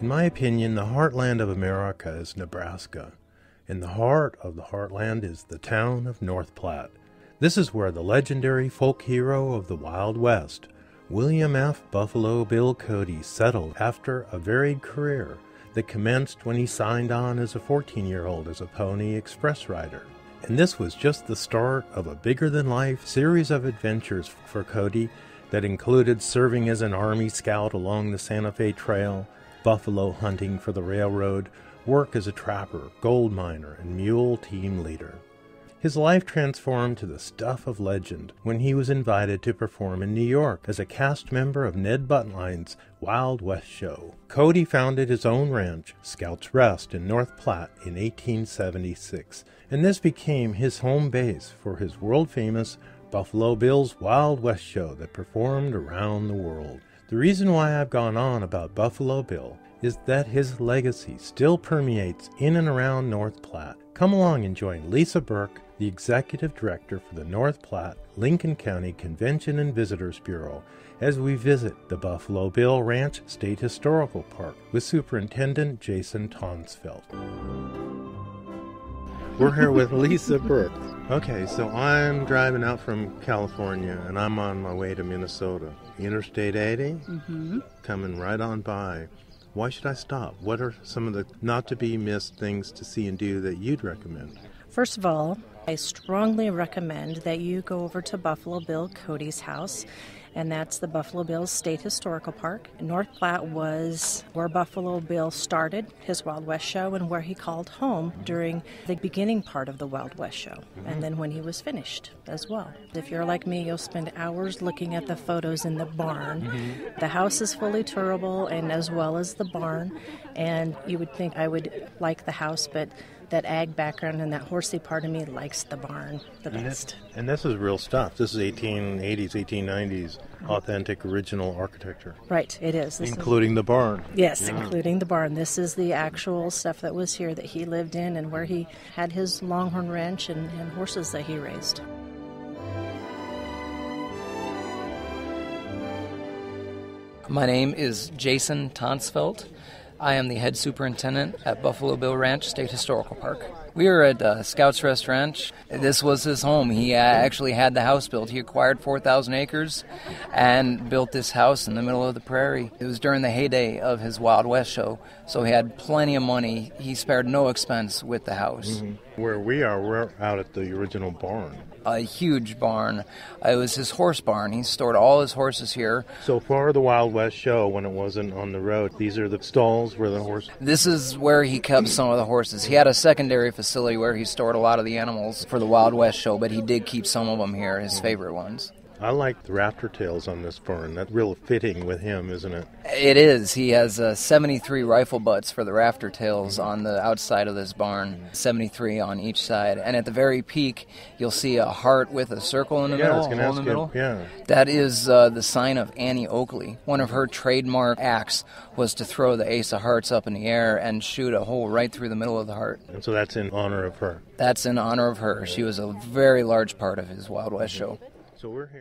In my opinion, the heartland of America is Nebraska. In the heart of the heartland is the town of North Platte. This is where the legendary folk hero of the Wild West, William F. Buffalo Bill Cody, settled after a varied career that commenced when he signed on as a 14-year-old as a Pony Express rider. And this was just the start of a bigger-than-life series of adventures for Cody that included serving as an Army scout along the Santa Fe Trail, buffalo hunting for the railroad, work as a trapper, gold miner, and mule team leader. His life transformed to the stuff of legend when he was invited to perform in New York as a cast member of Ned Buntline's Wild West show. Cody founded his own ranch, Scout's Rest, in North Platte in 1876, and this became his home base for his world-famous Buffalo Bill's Wild West show that performed around the world. The reason why I've gone on about Buffalo Bill is that his legacy still permeates in and around North Platte. Come along and join Lisa Burke, the Executive Director for the North Platte Lincoln County Convention and Visitors Bureau, as we visit the Buffalo Bill Ranch State Historical Park with Superintendent Jason Tonsfeld. We're here with Lisa Burke. Okay, so I'm driving out from California and I'm on my way to Minnesota. Interstate 80, coming right on by. Why should I stop? What are some of the not-to-be-missed things to see and do that you'd recommend? First of all, I strongly recommend that you go over to Buffalo Bill Cody's house, and that's the Buffalo Bill State Historical Park. North Platte was where Buffalo Bill started his Wild West show and where he called home during the beginning part of the Wild West show, and then when he was finished as well. If you're like me, you'll spend hours looking at the photos in the barn. The house is fully tourable, and as well as the barn, and you would think I would like the house, but that ag background and that horsey part of me likes the barn the best. And this is real stuff. This is 1880s, 1890s, authentic, original architecture. Right, it is. Including the barn. Yes, including the barn. This is the actual stuff that was here that he lived in and where he had his Longhorn Ranch and horses that he raised. My name is Jason Tonsfeld. I am the head superintendent at Buffalo Bill Ranch State Historical Park. We are at Scout's Rest Ranch. This was his home. He actually had the house built. He acquired 4,000 acres and built this house in the middle of the prairie. It was during the heyday of his Wild West show, so he had plenty of money. He spared no expense with the house. Where we are, we're out at the original barn. A huge barn. It was his horse barn. He stored all his horses here. So for the Wild West show, when it wasn't on the road, these are the stalls where the horse... This is where he kept some of the horses. He had a secondary facility where he stored a lot of the animals for the Wild West show, but he did keep some of them here, his favorite ones. I like the rafter tails on this barn. That's real fitting with him, isn't it? It is. He has 73 rifle butts for the rafter tails on the outside of this barn, 73 on each side. And at the very peak, you'll see a heart with a circle in the middle, a hole in the middle. That is the sign of Annie Oakley. One of her trademark acts was to throw the ace of hearts up in the air and shoot a hole right through the middle of the heart. And so that's in honor of her? That's in honor of her. She was a very large part of his Wild West show. So we're here.